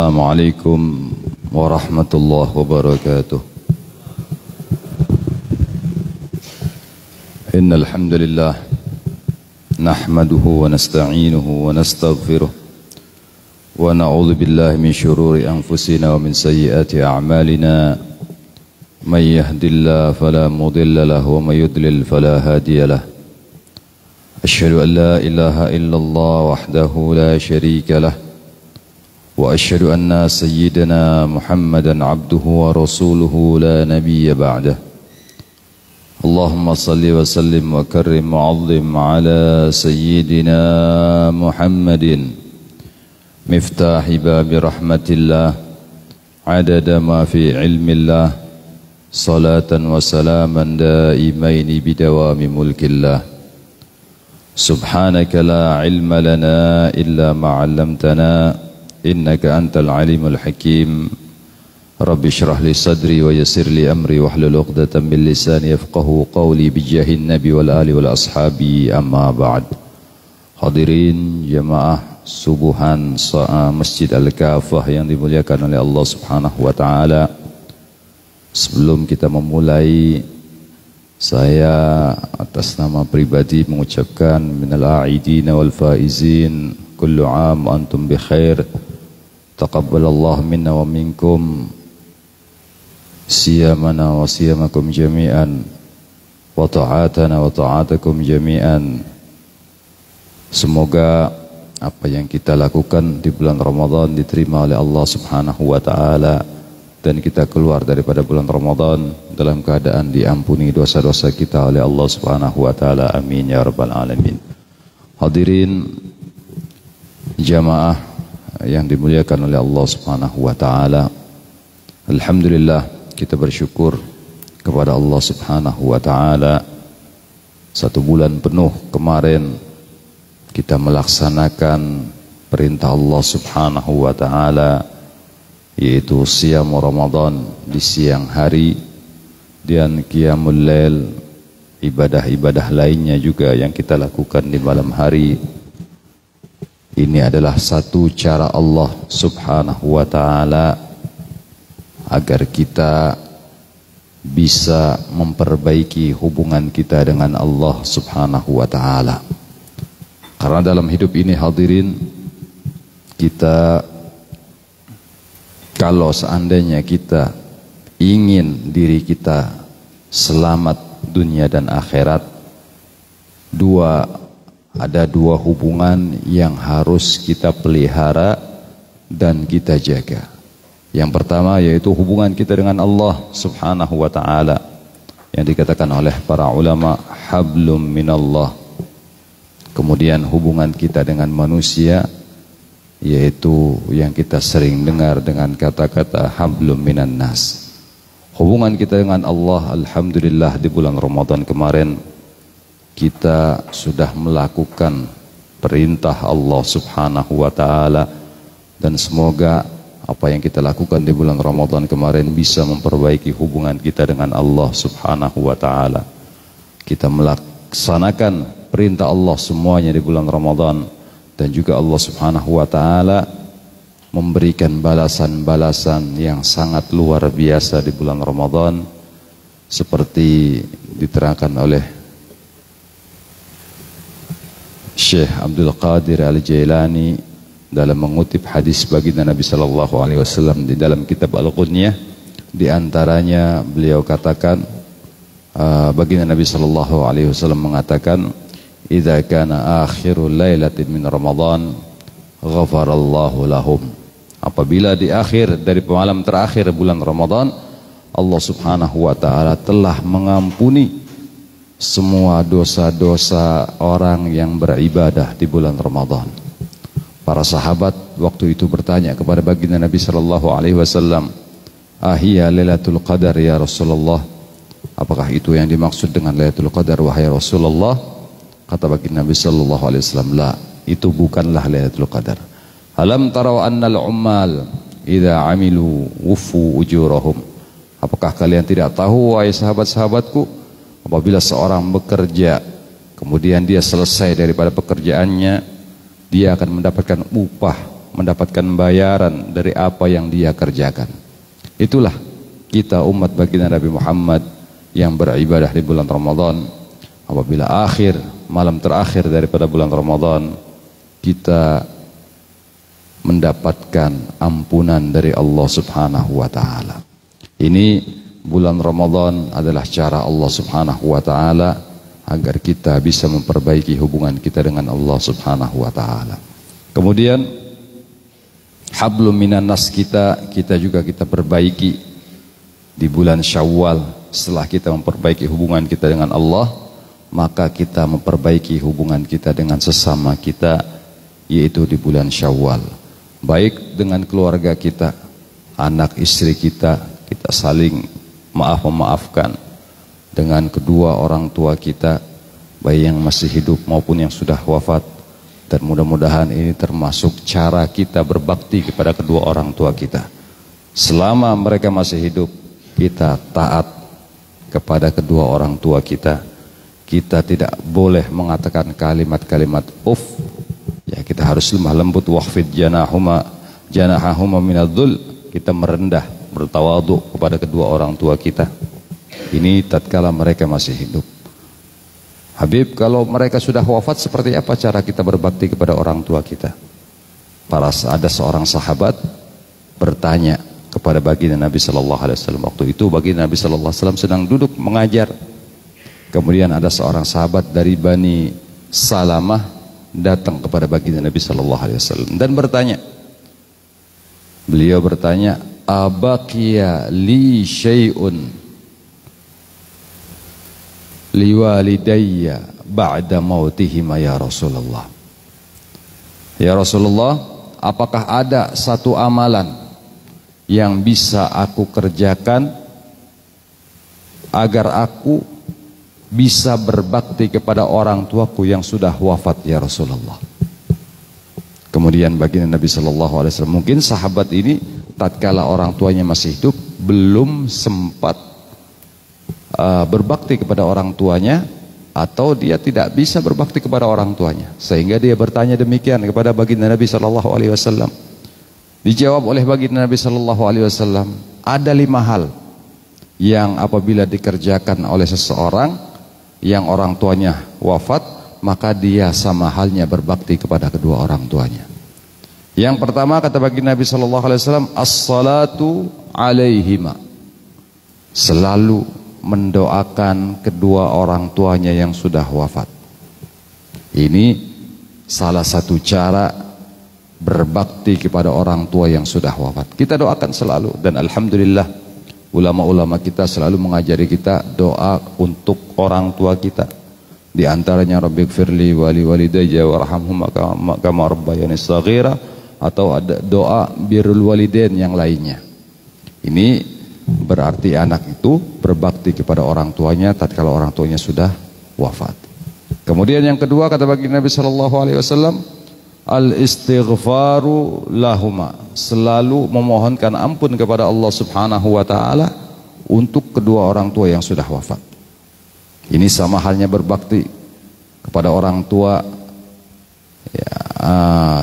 Assalamualaikum warahmatullahi wabarakatuh. Innal hamdalillah nahmaduhu wa nasta'inuhu wa nastaghfiruh wa na'udzu billahi min shururi anfusina wa min sayyiati a'malina. May yahdihillahu fala mudilla lahu wa may yudlil fala hadiya lahu. Asyhadu an la ilaha illallah wahdahu la syarika lahu. وأشهد أن سيدنا محمدا عبده ورسوله لا نبي بعده. اللهم صل وسلم وكرم وعظم على سيدنا محمد مفتاح باب رحمة الله عدد ما في علم الله صلاة وسلاما دائمين بدوام ملك الله. سبحانك لا علم لنا إلا ما علمتنا innaka antal alimul hakim. Rabbi syrah li sadri wa yassir li amri wahlul 'uqdatam min lisani yafqahu qawli bijahin nabi wal ali wal ashabi, amma ba'd. Hadirin jamaah subuhan Masjid Al-Kafah yang dimuliakan oleh Allah Subhanahu wa taala. Sebelum kita memulai, saya atas nama pribadi mengucapkan minal a'idina wal faizin, kullu 'am antum bi khair. Taqabbalallahu minna wa minkum siyamana wa siyamakum jami'an wa ta'atana wa ta'atakum jami'an. Semoga apa yang kita lakukan di bulan Ramadan diterima oleh Allah Subhanahu wa taala dan kita keluar daripada bulan Ramadan dalam keadaan diampuni dosa-dosa kita oleh Allah Subhanahu wa taala. Amin ya rabbal alamin. Hadirin jamaah yang dimuliakan oleh Allah Subhanahu wa taala, alhamdulillah kita bersyukur kepada Allah Subhanahu wa taala. 1 bulan penuh kemarin kita melaksanakan perintah Allah Subhanahu wa taala, yaitu siyam Ramadan di siang hari dan qiyamul lail, ibadah-ibadah lainnya juga yang kita lakukan di malam hari. Ini adalah satu cara Allah Subhanahu wa taala agar kita bisa memperbaiki hubungan kita dengan Allah Subhanahu wa taala. Karena dalam hidup ini hadirin, kita kalau seandainya kita ingin diri kita selamat dunia dan akhirat, ada dua hubungan yang harus kita pelihara dan kita jaga. Yang pertama yaitu hubungan kita dengan Allah Subhanahu wa taala, yang dikatakan oleh para ulama hablum minallah. Kemudian hubungan kita dengan manusia, yaitu yang kita sering dengar dengan kata-kata hablum minan nas. Hubungan kita dengan Allah, alhamdulillah di bulan Ramadan kemarin kita sudah melakukan perintah Allah Subhanahu wa taala, dan semoga apa yang kita lakukan di bulan Ramadan kemarin bisa memperbaiki hubungan kita dengan Allah Subhanahu wa taala. Kita melaksanakan perintah Allah semuanya di bulan Ramadan, dan juga Allah Subhanahu wa taala memberikan balasan-balasan yang sangat luar biasa di bulan Ramadan, seperti diterangkan oleh Syekh Abdul Qadir Al-Jailani dalam mengutip hadis baginda Nabi sallallahu alaihi wasallam di dalam kitab Al-Qunyah. Di antaranya beliau katakan, baginda Nabi sallallahu alaihi wasallam mengatakan, "Idza kana akhirul lailatin min Ramadan, ghafarallahu lahum." Apabila di akhir dari malam terakhir bulan Ramadan, Allah Subhanahu wa taala telah mengampuni semua dosa-dosa orang yang beribadah di bulan Ramadan. Para sahabat waktu itu bertanya kepada baginda Nabi sallallahu alaihi wasallam, "Ahiya Lailatul Qadar ya Rasulullah?" Apakah itu yang dimaksud dengan Lailatul Qadar wahai Rasulullah? Kata baginda Nabi sallallahu alaihi wasallam, "La, itu bukanlah Lailatul Qadar. Alam tarau annal ummal idza amilu wufu ujurahum." Apakah kalian tidak tahu wahai sahabat-sahabatku, apabila seorang bekerja kemudian dia selesai daripada pekerjaannya, dia akan mendapatkan upah mendapatkan bayaran dari apa yang dia kerjakan. Itulah kita umat baginda Nabi Muhammad yang beribadah di bulan Ramadan. Apabila malam terakhir daripada bulan Ramadan, kita mendapatkan ampunan dari Allah Subhanahu wa taala. Ini bulan Ramadan adalah cara Allah Subhanahu wa taala agar kita bisa memperbaiki hubungan kita dengan Allah Subhanahu wa taala. Kemudian hablum minan nas kita juga kita perbaiki di bulan Syawal. Setelah kita memperbaiki hubungan kita dengan Allah, maka kita memperbaiki hubungan kita dengan sesama kita, yaitu di bulan Syawal. Baik dengan keluarga kita, anak istri kita saling memaafkan. Dengan kedua orang tua kita, baik yang masih hidup maupun yang sudah wafat. Dan mudah-mudahan ini termasuk cara kita berbakti kepada kedua orang tua kita. Selama mereka masih hidup, kita taat kepada kedua orang tua kita. Kita tidak boleh mengatakan kalimat-kalimat ya, kita harus lemah lembut, wahfid janahahuma minadzul. Kita merendah, bertawadhu kepada kedua orang tua kita. Ini tatkala mereka masih hidup. Habib, kalau mereka sudah wafat, seperti apa cara kita berbakti kepada orang tua kita? Ada seorang sahabat bertanya kepada baginda Nabi sallallahu alaihi wasallam. Waktu itu baginda Nabi sallallahu alaihi wasallam sedang duduk mengajar. Kemudian ada seorang sahabat dari Bani Salamah datang kepada baginda Nabi sallallahu alaihi wasallam dan bertanya. Beliau bertanya, "Abaqiya li syai'un liwalidayya ba'da mautihima ya Rasulullah." Ya Rasulullah, apakah ada satu amalan yang bisa aku kerjakan agar aku bisa berbakti kepada orang tuaku yang sudah wafat ya Rasulullah? Kemudian baginda Nabi sallallahu alaihi wasallam, mungkin sahabat ini tatkala orang tuanya masih hidup belum sempat berbakti kepada orang tuanya, atau dia tidak bisa berbakti kepada orang tuanya, sehingga dia bertanya demikian kepada baginda Nabi sallallahu alaihi wasallam. Dijawab oleh baginda Nabi sallallahu alaihi wasallam, ada 5 hal yang apabila dikerjakan oleh seseorang yang orang tuanya wafat, maka dia sama halnya berbakti kepada kedua orang tuanya. Yang pertama, kata baginda Nabi sallallahu alaihi wasallam, as-salatu alaihima. Selalu mendoakan kedua orang tuanya yang sudah wafat. Ini salah satu cara berbakti kepada orang tua yang sudah wafat. Kita doakan selalu, dan alhamdulillah ulama-ulama kita selalu mengajari kita doa untuk orang tua kita. Di antaranya Rabbighfirli wali walidayya warhamhuma kama rabbayani shaghira, atau ada doa birrul walidain yang lainnya. Ini berarti anak itu berbakti kepada orang tuanya tatkala orang tuanya sudah wafat. Kemudian yang kedua, kata baginda Nabi sallallahu alaihi wasallam, al-istighfaru lahuma. Selalu memohonkan ampun kepada Allah Subhanahu wa taala untuk kedua orang tua yang sudah wafat. Ini sama halnya berbakti kepada orang tua ya,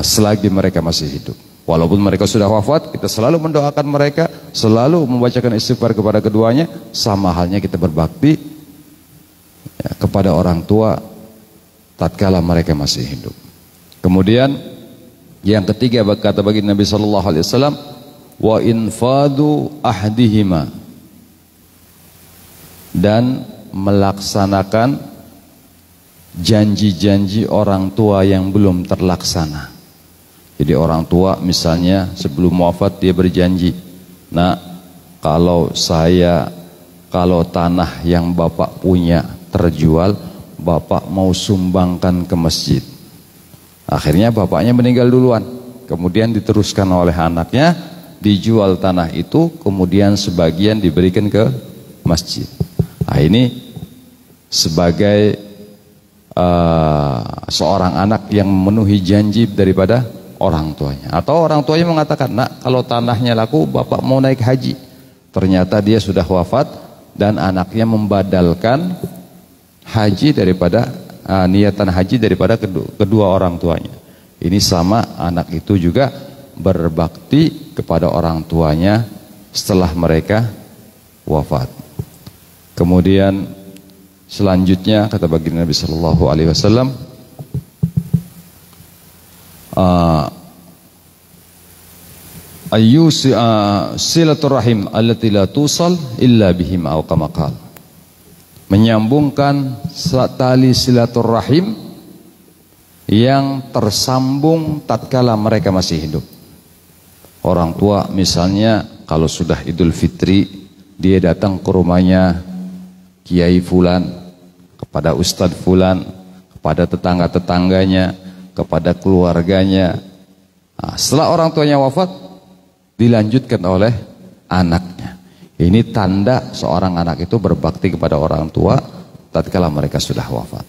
selagi mereka masih hidup. Walaupun mereka sudah wafat, kita selalu mendoakan mereka, selalu membacakan istighfar kepada keduanya. Sama halnya kita berbakti ya, kepada orang tua tatkala mereka masih hidup. Kemudian yang ketiga, kata baginda Nabi sallallahu alaihi wasallam, wa infadu ahdihima, dan melaksanakan janji-janji orang tua yang belum terlaksana. Jadi orang tua misalnya sebelum wafat dia berjanji, "Nak, kalau tanah yang Bapak punya terjual, Bapak mau sumbangkan ke masjid." Akhirnya bapaknya meninggal duluan, kemudian diteruskan oleh anaknya, dijual tanah itu, kemudian sebagian diberikan ke masjid. Nah, ini sebagai seorang anak yang memenuhi janji daripada orang tuanya. Atau orang tuanya mengatakan, "Nak, kalau tanahnya laku, Bapak mau naik haji." Ternyata dia sudah wafat dan anaknya membadalkan haji daripada niatan haji daripada kedua orang tuanya. Ini sama, anak itu juga berbakti kepada orang tuanya setelah mereka wafat. Kemudian selanjutnya kata baginda Nabi sallallahu alaihi wasallam, silaturrahim allati la tusal illa bihim aw kama qala. Menyambungkan tali silaturrahim yang tersambung tatkala mereka masih hidup. Orang tua misalnya kalau sudah Idul Fitri dia datang ke rumahnya Kiai Fulan, kepada Ustadz Fulan, kepada tetangga-tetangganya, kepada keluarganya. Nah, setelah orang tuanya wafat, dilanjutkan oleh anaknya. Ini tanda seorang anak itu berbakti kepada orang tua tatkala mereka sudah wafat.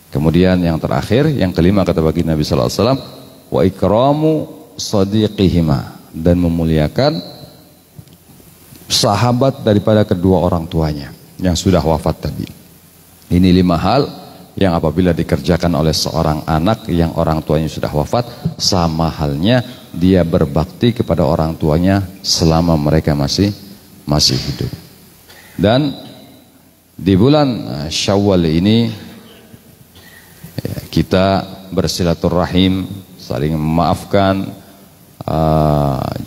Kemudian yang terakhir, yang kelima kata baginda Nabi sallallahu alaihi wasallam, wa ikramu sadiqihima, dan memuliakan sahabat daripada kedua orang tuanya yang sudah wafat tadi. Ini 5 hal yang apabila dikerjakan oleh seorang anak yang orang tuanya sudah wafat, sama halnya dia berbakti kepada orang tuanya selama mereka masih hidup. Dan di bulan Syawal ini kita bersilaturahim, saling memaafkan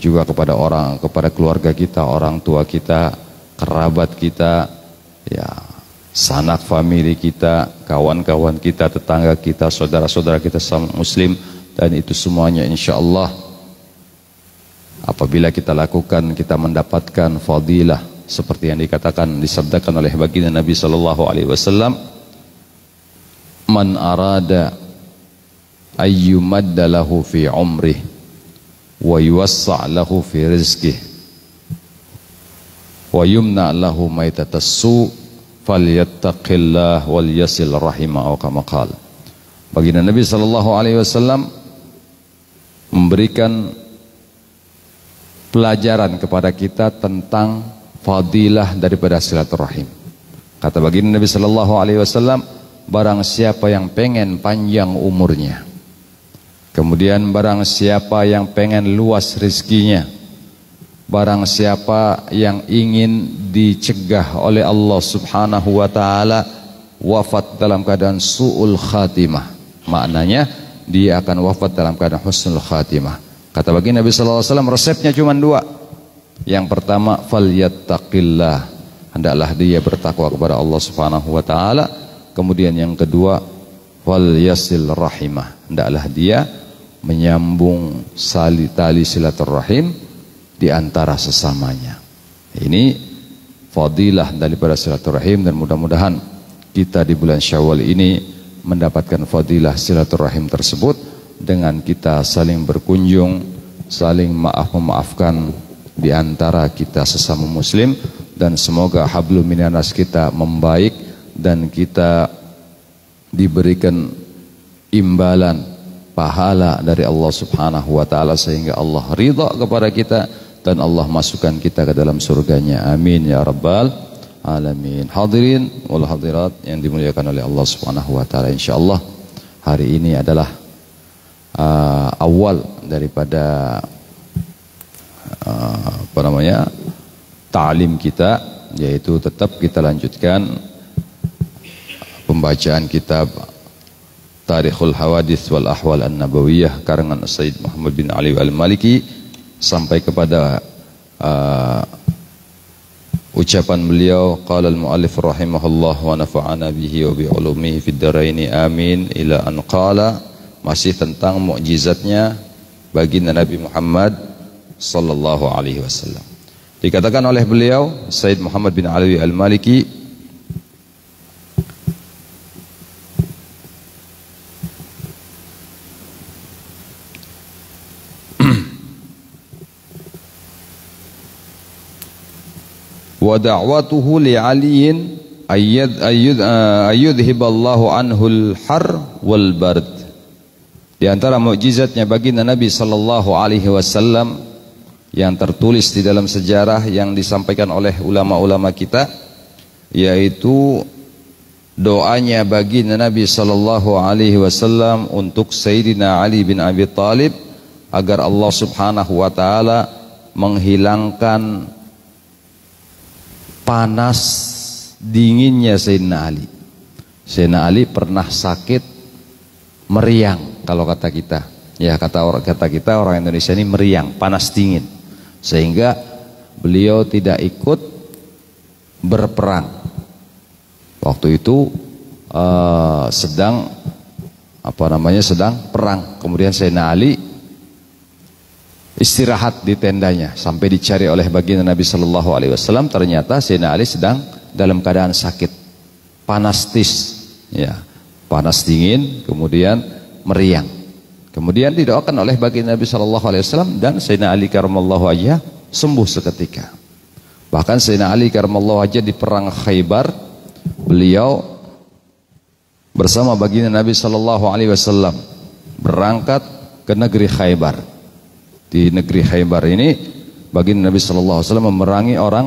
juga kepada keluarga kita, orang tua kita, kerabat kita, ya, sanak famili kita, kawan-kawan kita, tetangga kita, saudara-saudara kita sama muslim, dan itu semuanya insyaallah apabila kita lakukan kita mendapatkan fadilah seperti yang disabdakan oleh baginda Nabi sallallahu alaihi wasallam, man arada ayyumadda lahu fi umrih wa yuwassa' lahu fi rizqihi wa yumna lahu maitatassu falyattaqillah wal yasil rahimah atau kama qala. Baginda Nabi sallallahu alaihi wasallam memberikan pelajaran kepada kita tentang fadilah daripada silaturahim. Kata baginda Nabi sallallahu alaihi wasallam, barang siapa yang pengen panjang umurnya, kemudian barang siapa yang pengen luas rezekinya, barang siapa yang ingin dicegah oleh Allah subhanahu wa ta'ala wafat dalam keadaan su'ul khatimah, maknanya dia akan wafat dalam keadaan husnul khatimah. Kata baginda Nabi sallallahu alaihi wasallam, resepnya cuma 2. Yang pertama, falyattaqillah, hendaklah dia bertakwa kepada Allah subhanahu wa ta'ala. Kemudian yang kedua, wal yasil rahimah, hendaklah dia menyambung tali silaturahim di antara sesamanya. Ini fadilah daripada silaturahim, dan mudah-mudahan kita di bulan Syawal ini mendapatkan fadilah silaturahim tersebut dengan kita saling berkunjung, saling memaafkan di antara kita sesama muslim, dan semoga hablum minanas kita membaik dan kita diberikan imbalan pahala dari Allah subhanahu wa ta'ala sehingga Allah ridha kepada kita dan Allah masukkan kita ke dalam surganya. Amin ya rabbal alamin. Hadirin wal hadirat yang dimuliakan oleh Allah subhanahu wa ta'ala, insyaallah hari ini adalah awal daripada ta'lim kita, yaitu tetap kita lanjutkan pembacaan kitab Tarikhul Hawadits wal Ahwal An-Nabawiyah karangan Sayyid Muhammad bin Ali Al-Maliki sampai kepada ucapan beliau, qala al-muallif rahimahullah wa nafa'ana bihi wa bi ulumihi fid dharain amin, ila an qala, masih tentang mukjizatnya baginda Nabi Muhammad sallallahu alaihi wasallam. Dikatakan oleh beliau Sayyid Muhammad bin Ali Al-Maliki, wa da'watuhu li aliyin ayyudhiballahu anhul har wal bard. Di antara mukjizatnya baginda Nabi sallallahu alaihi wasallam yang tertulis di dalam sejarah yang disampaikan oleh ulama-ulama kita, yaitu doanya baginda Nabi sallallahu alaihi wasallam untuk Sayyidina Ali bin Abi Thalib agar Allah Subhanahu wa taala menghilangkan panas dinginnya Sayyidina Ali. Sayyidina Ali pernah sakit meriang kalau kata kita. Ya, kata kita orang Indonesia ini meriang, panas dingin. Sehingga beliau tidak ikut berperang. Waktu itu sedang perang. Kemudian Sayyidina Ali istirahat di tendanya sampai dicari oleh baginda Nabi Shallallahu Alaihi Wasallam. Ternyata Sayyidina Ali sedang dalam keadaan sakit, panas ya, panas dingin, kemudian meriang. Kemudian didoakan oleh baginda Nabi Shallallahu Alaihi Wasallam dan Sayyidina Ali karamallahu wajhah sembuh seketika. Bahkan Sayyidina Ali karamallahu wajhah di perang Khaybar, beliau bersama baginda Nabi Shallallahu Alaihi Wasallam berangkat ke negeri Khaybar. Di negeri Khaybar ini baginda Nabi Shallallahu Alaihi Wasallam memerangi orang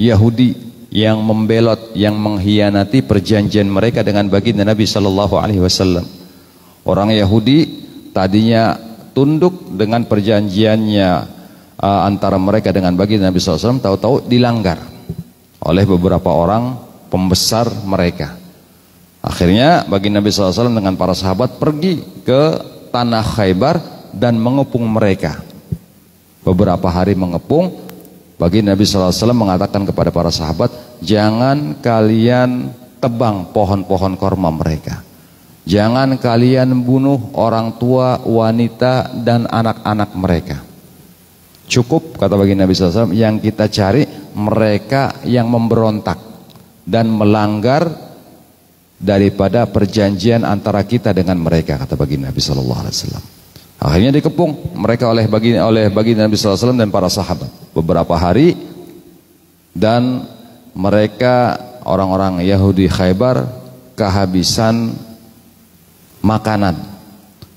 Yahudi yang membelot, yang mengkhianati perjanjian mereka dengan baginda Nabi Shallallahu Alaihi Wasallam. Orang Yahudi tadinya tunduk dengan perjanjiannya antara mereka dengan baginda Nabi SAW, tahu-tahu dilanggar oleh beberapa orang pembesar mereka. Akhirnya baginda Nabi SAW dengan para sahabat pergi ke tanah Khaybar dan mengepung mereka. Beberapa hari mengepung, baginda Nabi SAW mengatakan kepada para sahabat, jangan kalian tebang pohon-pohon korma mereka. Jangan kalian bunuh orang tua, wanita, dan anak-anak mereka. Cukup, kata baginda Nabi SAW, yang kita cari mereka yang memberontak dan melanggar daripada perjanjian antara kita dengan mereka, kata baginda Nabi SAW. Akhirnya dikepung mereka oleh baginda Nabi SAW dan para sahabat beberapa hari, dan mereka orang-orang Yahudi Khaybar kehabisan makanan,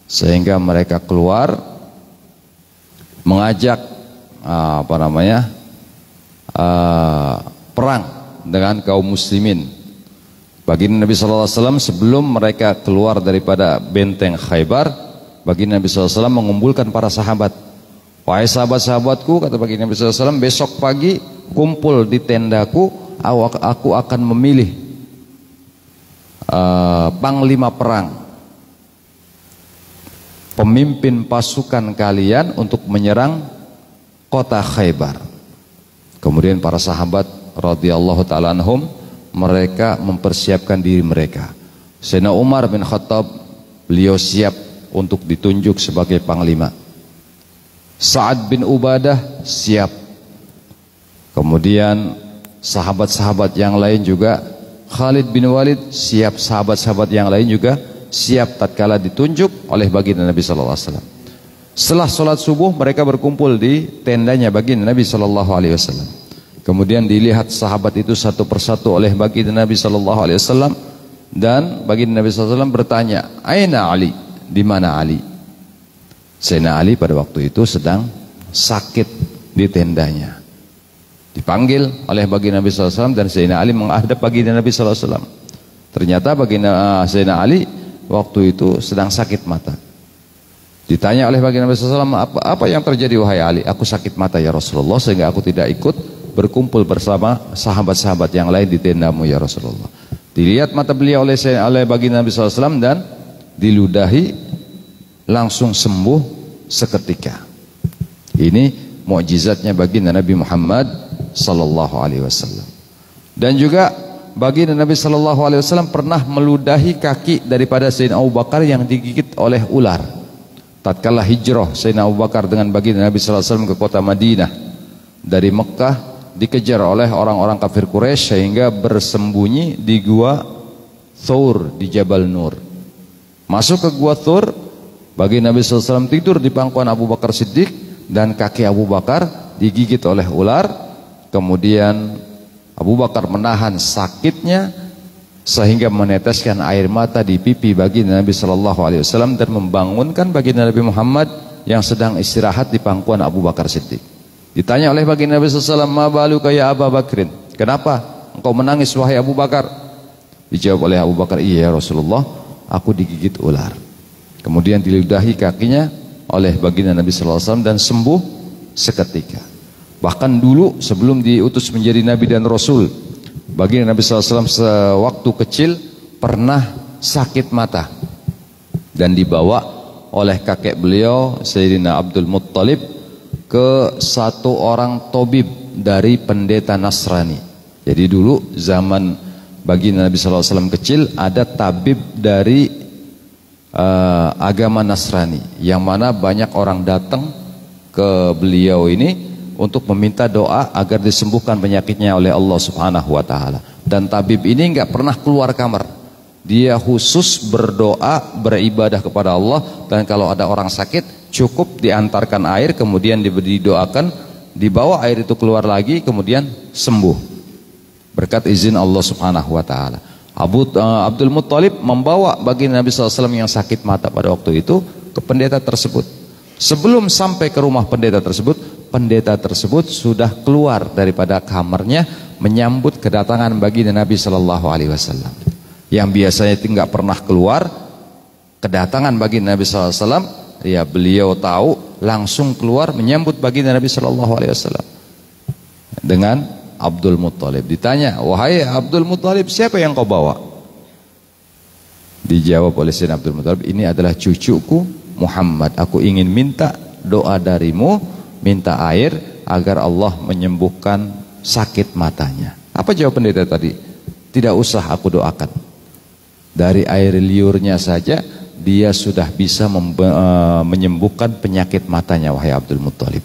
sehingga mereka keluar mengajak perang dengan kaum muslimin. Baginda Nabi SAW sebelum mereka keluar daripada benteng Khaybar, baginda Nabi SAW mengumpulkan para sahabat. Wahai sahabat-sahabatku, kata baginda Nabi SAW, besok pagi kumpul di tendaku, aku akan memilih panglima perang, pemimpin pasukan kalian untuk menyerang kota Khaybar. Kemudian para sahabat radhiyallahu ta'ala anhum, mereka mempersiapkan diri mereka. Sayyidina Umar bin Khattab, beliau siap untuk ditunjuk sebagai panglima. Sa'ad bin Ubadah siap. Kemudian sahabat-sahabat yang lain juga, Khalid bin Walid siap, sahabat-sahabat yang lain juga siap tatkala ditunjuk oleh baginda Nabi sallallahu alaihi wasallam. Setelah sholat subuh mereka berkumpul di tendanya baginda Nabi sallallahu alaihi wasallam. Kemudian dilihat sahabat itu satu persatu oleh baginda Nabi sallallahu alaihi wasallam, dan baginda Nabi sallallahu alaihi wasallam bertanya, "Aina Ali?" Di mana Ali? Sayyidina Ali pada waktu itu sedang sakit di tendanya. Dipanggil oleh baginda Nabi sallallahu alaihi wasallam, dan Sayyidina Ali menghadap baginda Nabi sallallahu alaihi wasallam. Ternyata baginda Sayyidina Ali waktu itu sedang sakit mata. Ditanya oleh baginda Nabi SAW, apa yang terjadi wahai Ali? Aku sakit mata ya Rasulullah, sehingga aku tidak ikut berkumpul bersama sahabat-sahabat yang lain di tendamu ya Rasulullah. Dilihat mata beliau oleh baginda Nabi SAW dan diludahi, langsung sembuh seketika. Ini mukjizatnya baginda Nabi Muhammad sallallahu alaihi wasallam. Dan juga baginda Nabi sallallahu alaihi wasallam pernah meludahi kaki daripada Sayyidina Abu Bakar yang digigit oleh ular. Tatkala hijrah Sayyidina Abu Bakar dengan baginda Nabi sallallahu alaihi wasallam ke kota Madinah dari Mekah, dikejar oleh orang-orang kafir Quraisy sehingga bersembunyi di gua Thur di Jabal Nur. Masuk ke gua Thur, baginda Nabi sallallahu alaihi wasallam tidur di pangkuan Abu Bakar Siddiq, dan kaki Abu Bakar digigit oleh ular. Kemudian Abu Bakar menahan sakitnya sehingga meneteskan air mata di pipi baginda Nabi sallallahu alaihi wasallam dan membangunkan baginda Nabi Muhammad yang sedang istirahat di pangkuan Abu Bakar Siddiq. Ditanya oleh baginda Nabi sallallahu alaihi wasallam, "Ma baluka ya Abu Bakrin?" Kenapa engkau menangis wahai Abu Bakar? Dijawab oleh Abu Bakar, "Iya ya Rasulullah, aku digigit ular." Kemudian diludahi kakinya oleh baginda Nabi sallallahu alaihi wasallam dan sembuh seketika. Bahkan dulu sebelum diutus menjadi nabi dan rasul, baginda Nabi sallallahu alaihi wasallam sewaktu kecil pernah sakit mata dan dibawa oleh kakek beliau Sayyidina Abdul Muttalib ke satu orang tabib dari pendeta Nasrani. Jadi dulu zaman baginda Nabi sallallahu alaihi wasallam kecil ada tabib dari agama Nasrani yang mana banyak orang datang ke beliau ini untuk meminta doa agar disembuhkan penyakitnya oleh Allah Subhanahu wa taala. Dan tabib ini enggak pernah keluar kamar. Dia khusus berdoa, beribadah kepada Allah, dan kalau ada orang sakit cukup diantarkan air, kemudian didoakan, dibawa air itu keluar lagi, kemudian sembuh berkat izin Allah Subhanahu wa taala. Abdul Muttalib membawa baginda Nabi SAW yang sakit mata pada waktu itu ke pendeta tersebut. Sebelum sampai ke rumah pendeta tersebut sudah keluar daripada kamarnya menyambut kedatangan baginda Nabi SAW. Yang biasanya itu nggak pernah keluar, kedatangan baginda Nabi SAW, ya beliau tahu, langsung keluar menyambut baginda Nabi SAW dengan Abdul Muttalib. Ditanya, wahai Abdul Muttalib, siapa yang kau bawa? Dijawab oleh Sayyidina Abdul Muttalib, ini adalah cucuku Muhammad. Aku ingin minta doa darimu, minta air agar Allah menyembuhkan sakit matanya. Apa jawab pendeta tadi? Tidak usah aku doakan. Dari air liurnya saja dia sudah bisa menyembuhkan penyakit matanya, wahai Abdul Muttalib.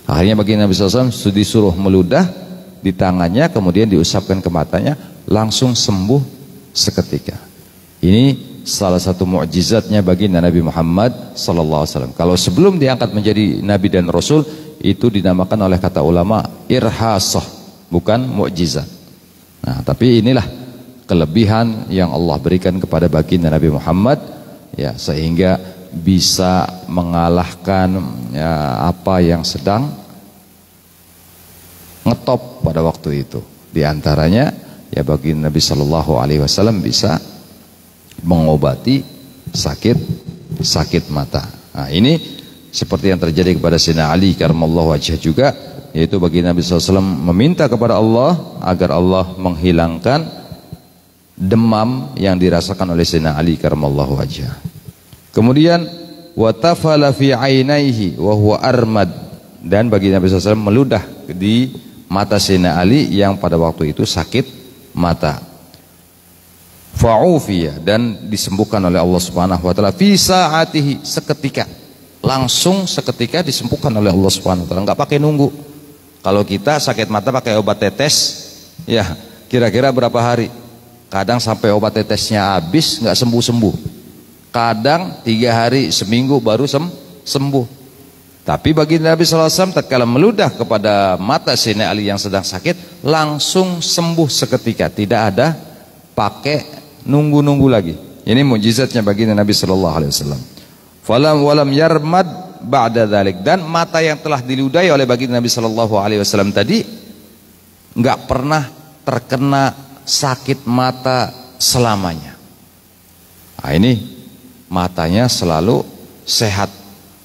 Akhirnya baginda Nabi SAW disuruh meludah di tangannya, kemudian diusapkan ke matanya, langsung sembuh seketika. Ini salah satu mukjizatnya baginda Nabi Muhammad SAW. Kalau sebelum diangkat menjadi nabi dan rasul, itu dinamakan oleh kata ulama irhasah, bukan mukjizat. Nah, tapi inilah kelebihan yang Allah berikan kepada baginda Nabi Muhammad, ya, sehingga bisa mengalahkan ya, apa yang sedang ngetop pada waktu itu. Di antaranya ya baginda Nabi Shallallahu Alaihi Wasallam bisa mengobati sakit mata. Nah, ini seperti yang terjadi kepada Sayyidina Ali karramallahu wajhah juga, yaitu baginda Nabi SAW meminta kepada Allah agar Allah menghilangkan demam yang dirasakan oleh Sayyidina Ali karramallahu wajhah. Kemudian watafala fi ainaihi wa huwa armad, dan baginda Nabi SAW meludah di mata Sayyidina Ali yang pada waktu itu sakit mata. Fa'ufiya, dan disembuhkan oleh Allah Subhanahu wa taala fi sa'atihi, seketika. Langsung seketika disembuhkan oleh Allah Subhanahu wa taala, enggak pakai nunggu. Kalau kita sakit mata pakai obat tetes, ya kira-kira berapa hari? Kadang sampai obat tetesnya habis nggak sembuh-sembuh. Kadang 3 hari, seminggu baru sembuh. Tapi baginda Nabi SAW tatkala meludah kepada mata Sayyidina Ali yang sedang sakit, langsung sembuh seketika, tidak ada pakai nunggu-nunggu lagi. Ini mukjizatnya baginda Nabi SAW. Walam yarmad ba'da dzalik, dan mata yang telah diludahi oleh baginda Nabi SAW tadi nggak pernah terkena sakit mata selamanya. Nah, ini matanya selalu sehat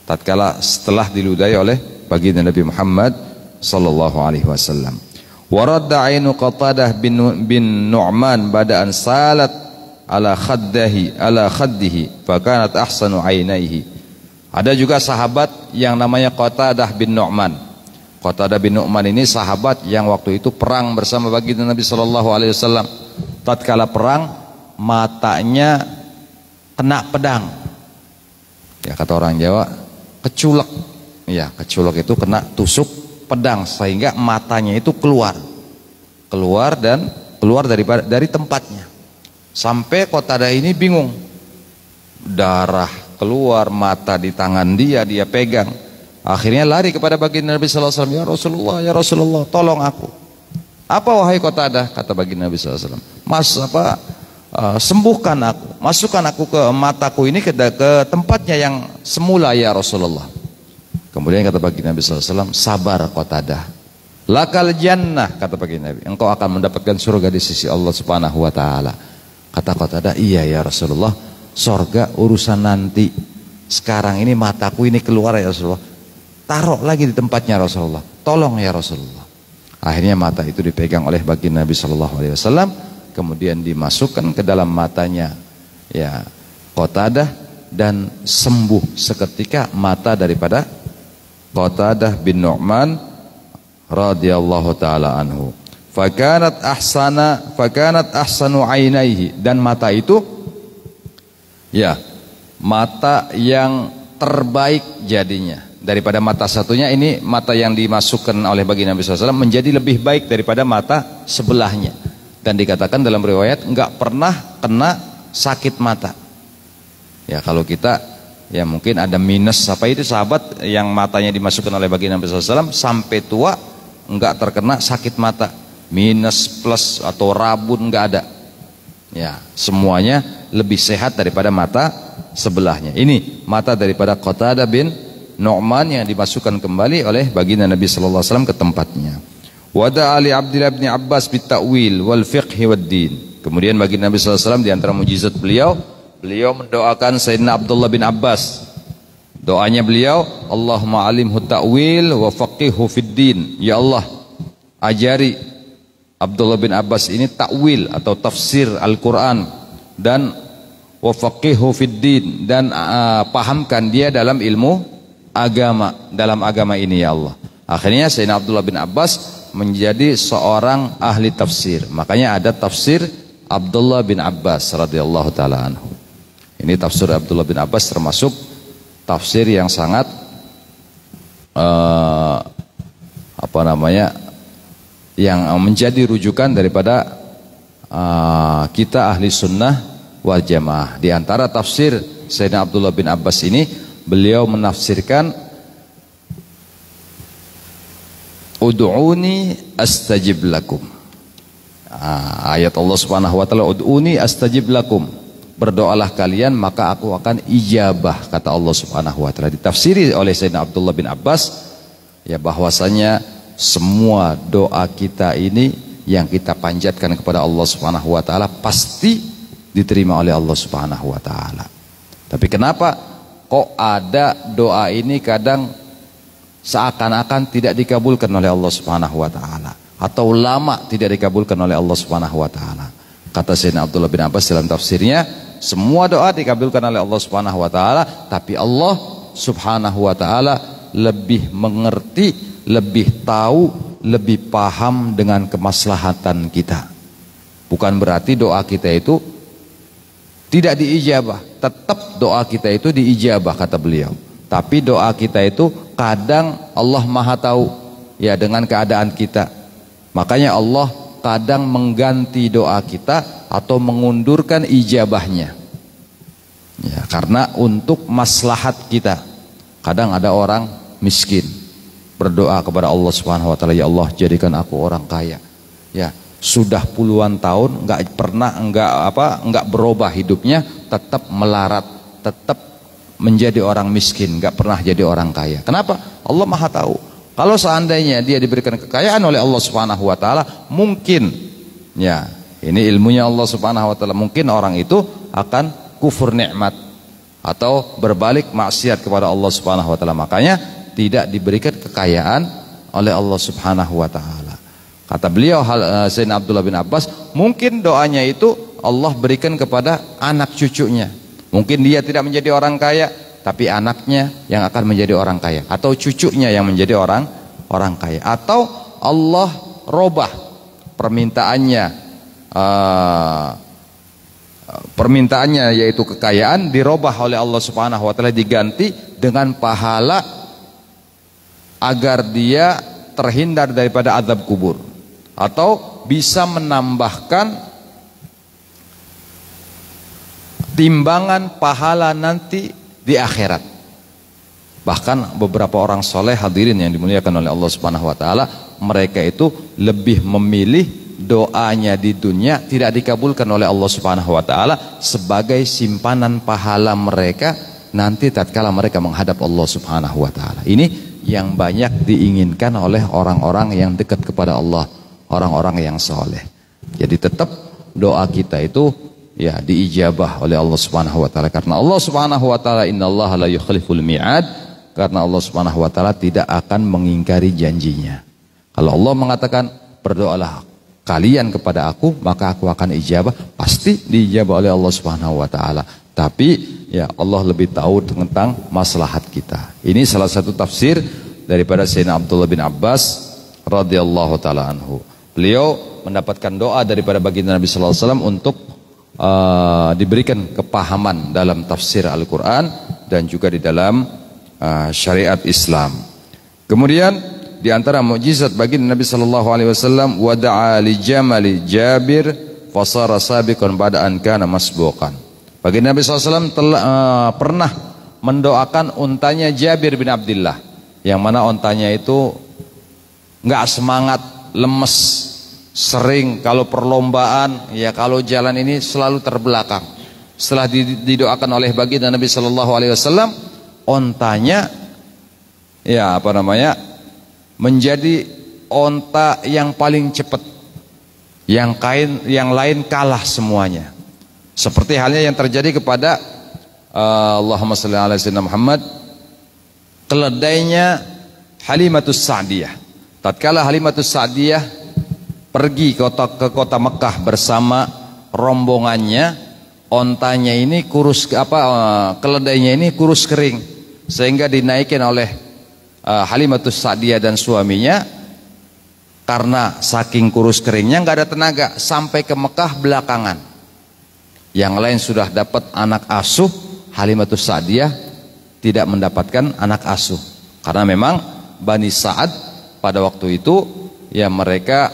tatkala setelah diludahi oleh baginda Nabi Muhammad sallallahu alaihi wasallam. Wa radda ainu Qatadah bin Nu'man bada an salat ala khaddihi fa kanat ahsanu ainaihi. Ada juga sahabat yang namanya Qatadah bin Nu'man. Qatadah bin Nu'man ini sahabat yang waktu itu perang bersama baginda Nabi sallallahu alaihi wasallam. Tatkala perang matanya kena pedang. Ya, kata orang Jawa keculek. Ya, keculek itu kena tusuk pedang sehingga matanya itu keluar dari tempatnya. Sampai Qatadah ini bingung. Darah keluar, mata di tangan dia pegang. Akhirnya lari kepada baginda Nabi sallallahu alaihi wasallam, ya Rasulullah, tolong aku. Apa wahai Qatadah? Kata baginda Nabi sallallahu alaihi wasallam, sembuhkan aku, masukkan aku ke mataku ini ke tempatnya yang semula ya Rasulullah. Kemudian kata baginda Nabi sallallahu alaihi wasallam, sabar Qatadah, lakal jannah, kata baginda Nabi, engkau akan mendapatkan surga di sisi Allah Subhanahu wa taala. Kata Qatadah, iya ya Rasulullah, surga urusan nanti. sekarang ini mataku ini keluar ya Rasulullah. Taruh lagi di tempatnya Rasulullah. Tolong ya Rasulullah. Akhirnya mata itu dipegang oleh baginda Nabi Shallallahu Alaihi Wasallam, kemudian dimasukkan ke dalam matanya ya Qatadah, dan sembuh seketika mata daripada Qatadah bin Nu'man radhiyallahu taala anhu. Fakanat ahsanu ainaihi, dan mata itu ya mata yang terbaik jadinya daripada mata satunya. Ini mata yang dimasukkan oleh baginda Nabi SAW menjadi lebih baik daripada mata sebelahnya, dan dikatakan dalam riwayat enggak pernah kena sakit mata. Ya kalau kita ya mungkin ada minus apa itu, sahabat yang matanya dimasukkan oleh baginda Nabi SAW sampai tua enggak terkena sakit mata, minus plus atau rabun enggak ada. Ya semuanya lebih sehat daripada mata sebelahnya. Ini mata daripada Qatadah bin Nu'man yang dimasukkan kembali oleh baginda Nabi sallallahu alaihi wasallam ke tempatnya. Wada ali Abdullah bin Abbas bita'wil wal fiqhi wad din. Kemudian baginda Nabi sallallahu alaihi wasallam di antara mukjizat beliau mendoakan Sayyidina Abdullah bin Abbas. Doanya beliau, Allahumma alimhu ta'wil wa faqihhu fid din. Ya Allah, ajari Abdullah bin Abbas ini ta'wil atau tafsir Al-Quran, dan wafaqihu fid din, dan pahamkan dia dalam ilmu agama, dalam agama ini ya Allah. Akhirnya Sayyidina Abdullah bin Abbas menjadi seorang ahli tafsir. Makanya ada tafsir Abdullah bin Abbas radhiyallahu taala anhu. Ini tafsir Abdullah bin Abbas termasuk tafsir yang sangat yang menjadi rujukan daripada kita ahli sunnah wal jamaah. Di antara tafsir Sayyidina Abdullah bin Abbas ini, beliau menafsirkan ud'uni astajib lakum. Ayat Allah Subhanahu wa taala, ud'uni astajib lakum. Berdoalah kalian maka aku akan ijabah, kata Allah Subhanahu wa taala. Ditafsiri oleh Sayyidina Abdullah bin Abbas ya bahwasanya semua doa kita ini yang kita panjatkan kepada Allah Subhanahu wa taala pasti diterima oleh Allah Subhanahu wa taala. Tapi kenapa kok ada doa ini kadang seakan-akan tidak dikabulkan oleh Allah Subhanahu wa taala, atau lama tidak dikabulkan oleh Allah Subhanahu wa taala? Kata Sayyidina Abdullah bin Abbas dalam tafsirnya, semua doa dikabulkan oleh Allah Subhanahu wa taala, tapi Allah Subhanahu wa taala lebih mengerti, lebih tahu, lebih paham dengan kemaslahatan kita. Bukan berarti doa kita itu tidak diijabah, tetap doa kita itu diijabah kata beliau. Tapi doa kita itu kadang Allah Maha tahu ya dengan keadaan kita. Makanya Allah kadang mengganti doa kita atau mengundurkan ijabahnya. Ya, karena untuk maslahat kita. Kadang ada orang miskin berdoa kepada Allah Subhanahu wa taala, ya Allah jadikan aku orang kaya. Ya, sudah puluhan tahun enggak berubah hidupnya, tetap melarat, tetap menjadi orang miskin, enggak pernah jadi orang kaya. Kenapa? Allah Maha tahu. Kalau seandainya dia diberikan kekayaan oleh Allah Subhanahu wa taala, mungkin ya, ini ilmunya Allah Subhanahu wa taala, mungkin orang itu akan kufur nikmat atau berbalik maksiat kepada Allah Subhanahu wa taala. Makanya tidak diberikan kekayaan oleh Allah Subhanahu wa taala. Kata beliau Sayyidina Abdullah bin Abbas, mungkin doanya itu Allah berikan kepada anak cucunya. Mungkin dia tidak menjadi orang kaya, tapi anaknya yang akan menjadi orang kaya, atau cucunya yang menjadi orang kaya, atau Allah robah permintaannya yaitu kekayaan dirobah oleh Allah Subhanahu wa taala, diganti dengan pahala agar dia terhindar daripada azab kubur, atau bisa menambahkan timbangan pahala nanti di akhirat. Bahkan beberapa orang soleh hadirin yang dimuliakan oleh Allah Subhanahu wa taala, mereka itu lebih memilih doanya di dunia tidak dikabulkan oleh Allah Subhanahu wa taala sebagai simpanan pahala mereka nanti tatkala mereka menghadap Allah Subhanahu wa taala. Ini yang banyak diinginkan oleh orang-orang yang dekat kepada Allah, orang-orang yang soleh. Jadi tetap doa kita itu ya diijabah oleh Allah Subhanahu wa taala. Karena Allah Subhanahu wa taala innallaha la yukhliful mi'ad, karena Allah Subhanahu wa taala tidak akan mengingkari janjinya. Kalau Allah mengatakan berdoalah kalian kepada aku, maka aku akan ijabah, pasti diijabah oleh Allah Subhanahu wa taala. Tapi ya Allah lebih tahu tentang maslahat kita. Ini salah satu tafsir daripada Sayyidina Abdullah bin Abbas radhiyallahu taala anhu. Beliau mendapatkan doa daripada baginda Nabi sallallahu alaihi wasallam untuk diberikan kepahaman dalam tafsir Al-Qur'an dan juga di dalam syariat Islam. Kemudian di antara mukjizat baginda Nabi sallallahu alaihi wasallam, wada'a li jamali Jabir fasara sabiqan ba'da an kana masbuqan. Baginda Nabi sallallahu alaihi wasallam telah pernah mendoakan untanya Jabir bin Abdullah, yang mana untanya itu enggak semangat, lemes, sering kalau perlombaan, ya kalau jalan ini selalu terbelakang. Setelah didoakan oleh baginda Nabi sallallahu alaihi wasallam, ontanya ya menjadi onta yang paling cepat, yang lain kalah semuanya. Seperti halnya yang terjadi kepada Allahumma shalli ala sayyidina Muhammad, keledainya Halimatus Sa'diyah. Tatkala Halimatus Sa'diyah pergi ke kota Mekah bersama rombongannya, ontanya ini keledainya ini kurus kering, sehingga dinaikin oleh Halimatus Sa'diyah dan suaminya. Karena saking kurus keringnya nggak ada tenaga, sampai ke Mekah belakangan. Yang lain sudah dapat anak asuh, Halimatus Sa'diyah tidak mendapatkan anak asuh. Karena memang Bani Sa'ad pada waktu itu ya mereka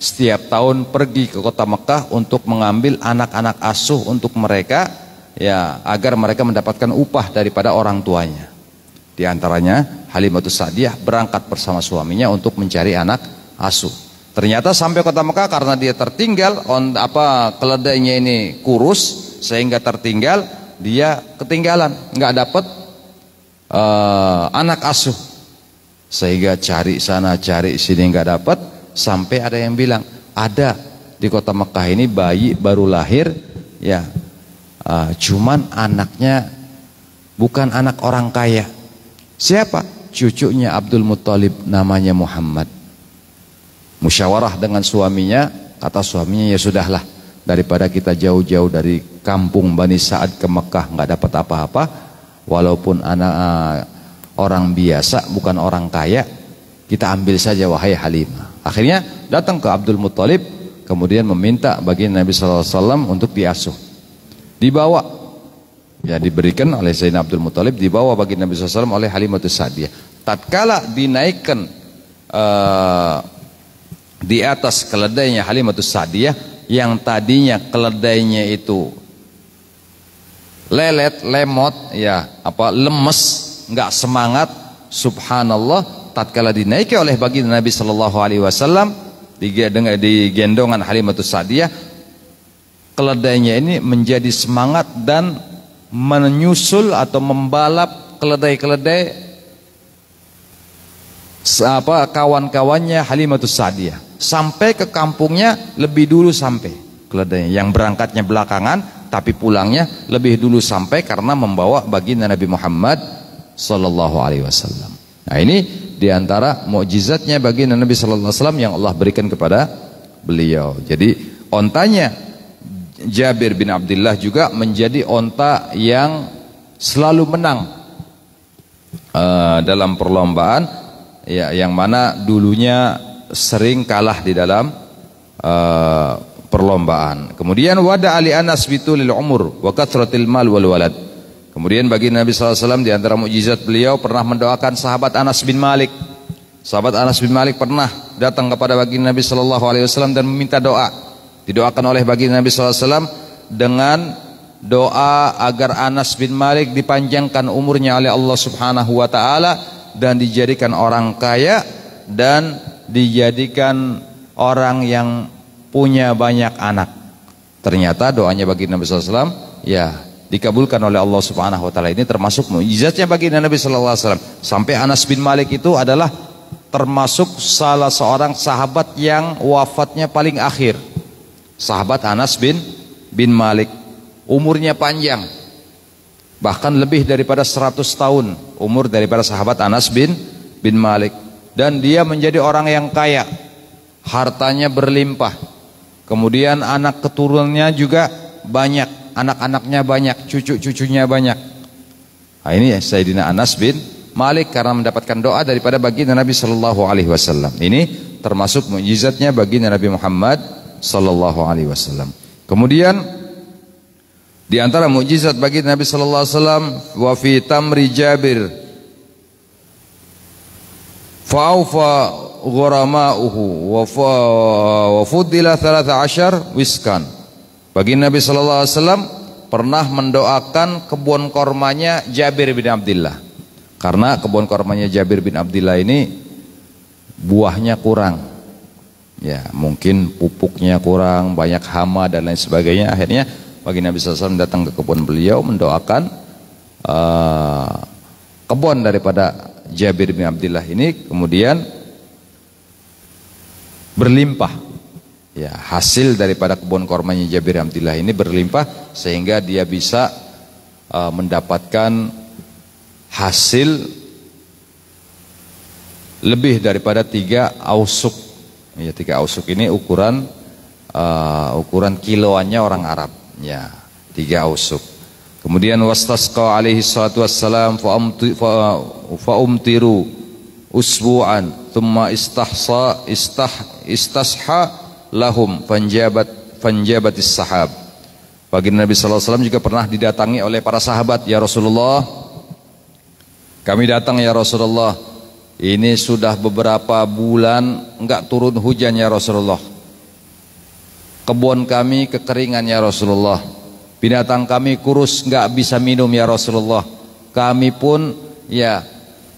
setiap tahun pergi ke kota Mekah untuk mengambil anak-anak asuh untuk mereka, ya agar mereka mendapatkan upah daripada orang tuanya. Di antaranya Halimatus Sa'diyah berangkat bersama suaminya untuk mencari anak asuh. Ternyata sampai kota Mekah, karena dia tertinggal keledainya ini kurus, sehingga tertinggal, dia ketinggalan, nggak dapat anak asuh. Sehingga cari sana cari sini nggak dapat, sampai ada yang bilang ada di kota Mekah ini bayi baru lahir, ya cuman anaknya bukan anak orang kaya. Siapa? Cucunya Abdul Muttalib, namanya Muhammad. Musyawarah dengan suaminya, kata suaminya, ya sudahlah, daripada kita jauh-jauh dari kampung Bani Sa'ad ke Mekah nggak dapat apa-apa, walaupun anak orang biasa bukan orang kaya, kita ambil saja wahai Halimah. Akhirnya datang ke Abdul Muttalib, kemudian meminta bagi Nabi SAW untuk diasuh. Dibawa, ya diberikan oleh Sayyidina Abdul Muttalib, dibawa bagi Nabi SAW oleh Halimatus Sa'diyah. Tatkala dinaikkan di atas keledainya Halimatus Sa'diyah, yang tadinya keledainya itu lelet, lemot, ya lemes, nggak semangat, subhanallah, tatkala dinaiki oleh baginda Nabi sallallahu alaihi wasallam di gendongan Halimatus Sa'diyah, keledainya ini menjadi semangat dan menyusul atau membalap keledai-keledai kawan-kawannya Halimatus Sa'diyah sampai ke kampungnya lebih dulu. Sampai keledainya yang berangkatnya belakangan, tapi pulangnya lebih dulu sampai, karena membawa baginda Nabi Muhammad sallallahu alaihi wasallam. Nah, ini diantara mukjizatnya baginda Nabi sallallahu alaihi wasallam yang Allah berikan kepada beliau. Jadi ontanya Jabir bin Abdullah juga menjadi onta yang selalu menang dalam perlombaan, ya, yang mana dulunya sering kalah di dalam perlombaan. Kemudian wada ali Anas bitulil umur wa kathratil mal wal walad. Kemudian bagi Nabi SAW di antara mukjizat beliau pernah mendoakan sahabat Anas bin Malik. Sahabat Anas bin Malik pernah datang kepada baginda Nabi SAW dan meminta doa. Didoakan oleh baginda Nabi SAW dengan doa agar Anas bin Malik dipanjangkan umurnya oleh Allah Subhanahu wa taala dan dijadikan orang kaya dan dijadikan orang yang punya banyak anak. Ternyata doanya baginda Nabi SAW ya dikabulkan oleh Allah Subhanahu wa taala. Ini termasuk mukjizatnya baginda Nabi sallallahu alaihi wasallam. Sampai Anas bin Malik itu adalah termasuk salah seorang sahabat yang wafatnya paling akhir. Sahabat Anas bin bin Malik. Umurnya panjang, bahkan lebih daripada 100 tahun umur daripada sahabat Anas bin Malik. Dan dia menjadi orang yang kaya, hartanya berlimpah. Kemudian anak keturunannya juga banyak, anak-anaknya banyak, cucu-cucunya banyak. Nah, ini Sayyidina Anas bin Malik karena mendapatkan doa daripada baginda Nabi sallallahu alaihi wasallam. Ini termasuk mukjizatnya baginda Nabi Muhammad sallallahu alaihi wasallam. Kemudian di antara mukjizat baginda Nabi sallallahu alaihi wasallam, wa fi tamri Jabir fa'ufa ghurama'uhu wa fuddila 13 wiskan. Baginda Nabi sallallahu alaihi wasallam pernah mendoakan kebun kormanya Jabir bin Abdullah. Karena kebun kormanya Jabir bin Abdullah ini buahnya kurang. Ya, mungkin pupuknya kurang, banyak hama dan lain sebagainya. Akhirnya baginda Nabi sallallahu alaihi wasallam datang ke kebun beliau mendoakan kebun daripada Jabir bin Abdullah ini kemudian berlimpah. Ya, hasil daripada kebun kormanya Jabir bin Abdullah ini berlimpah sehingga dia bisa mendapatkan hasil lebih daripada 3 ausuk. Ya, 3 ausuk ini ukuran kiloannya orang Arab. Ya, 3 ausuk. Kemudian wastasqa alaihi salatu wassalam fa umtiru usbu'an thumma istasha lahum fanjabatis sahab. Baginda Nabi sallallahu alaihi wasallam juga pernah didatangi oleh para sahabat, ya Rasulullah, kami datang ya Rasulullah, ini sudah beberapa bulan enggak turun hujan ya Rasulullah. Kebun kami kekeringan ya Rasulullah. Binatang kami kurus, nggak bisa minum ya Rasulullah. Kami pun ya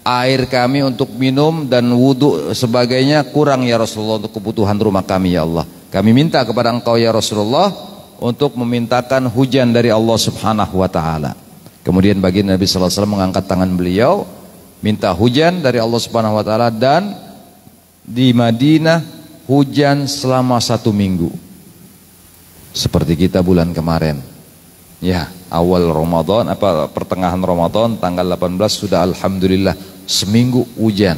air kami untuk minum dan wudhu sebagainya kurang ya Rasulullah untuk kebutuhan rumah kami ya Allah. Kami minta kepada Engkau ya Rasulullah untuk memintakan hujan dari Allah Subhanahu wa taala. Kemudian baginda Nabi sallallahu alaihi wasallam mengangkat tangan beliau minta hujan dari Allah Subhanahu wa taala, dan di Madinah hujan selama 1 minggu. Seperti kita bulan kemarin. Ya, awal Ramadan pertengahan Ramadan tanggal 18 sudah alhamdulillah seminggu hujan.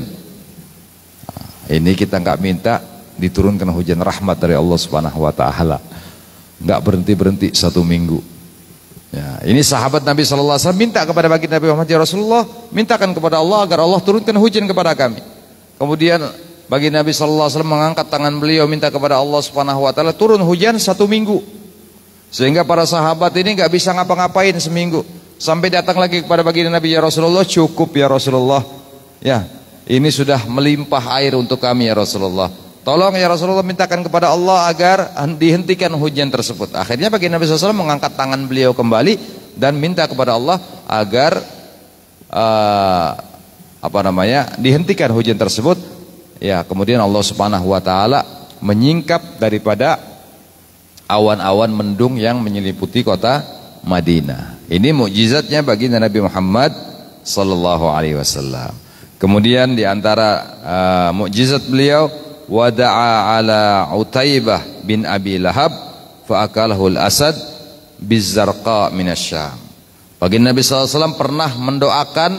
Nah, ini kita nggak minta diturunkan hujan rahmat dari Allah Subhanahu wa taala. Nggak berhenti 1 minggu. Ya, ini sahabat Nabi sallallahu alaihi wasallam minta kepada baginda Nabi Muhammad, ya Rasulullah, mintakan kepada Allah agar Allah turunkan hujan kepada kami. Kemudian baginda Nabi sallallahu alaihi wasallam mengangkat tangan beliau minta kepada Allah Subhanahu wa taala turun hujan 1 minggu. Sehingga para sahabat ini nggak bisa ngapa-ngapain seminggu. Sampai datang lagi kepada baginda Nabi, ya Rasulullah, cukup ya Rasulullah. Ya, ini sudah melimpah air untuk kami ya Rasulullah. Tolong ya Rasulullah mintakan kepada Allah agar dihentikan hujan tersebut. Akhirnya baginda Nabi SAW mengangkat tangan beliau kembali dan minta kepada Allah agar dihentikan hujan tersebut. Ya, kemudian Allah Subhanahu wa taala menyingkap daripada awan-awan mendung yang menyelimuti kota Madinah. Ini mukjizatnya baginda Nabi Muhammad sallallahu alaihi wasallam. Kemudian di antara mukjizat beliau, wada'a ala Utaibah bin Abi Lahab fa akalahu al-asad bizzarqa minasyam. Baginda Nabi sallallahu alaihi wasallam pernah mendoakan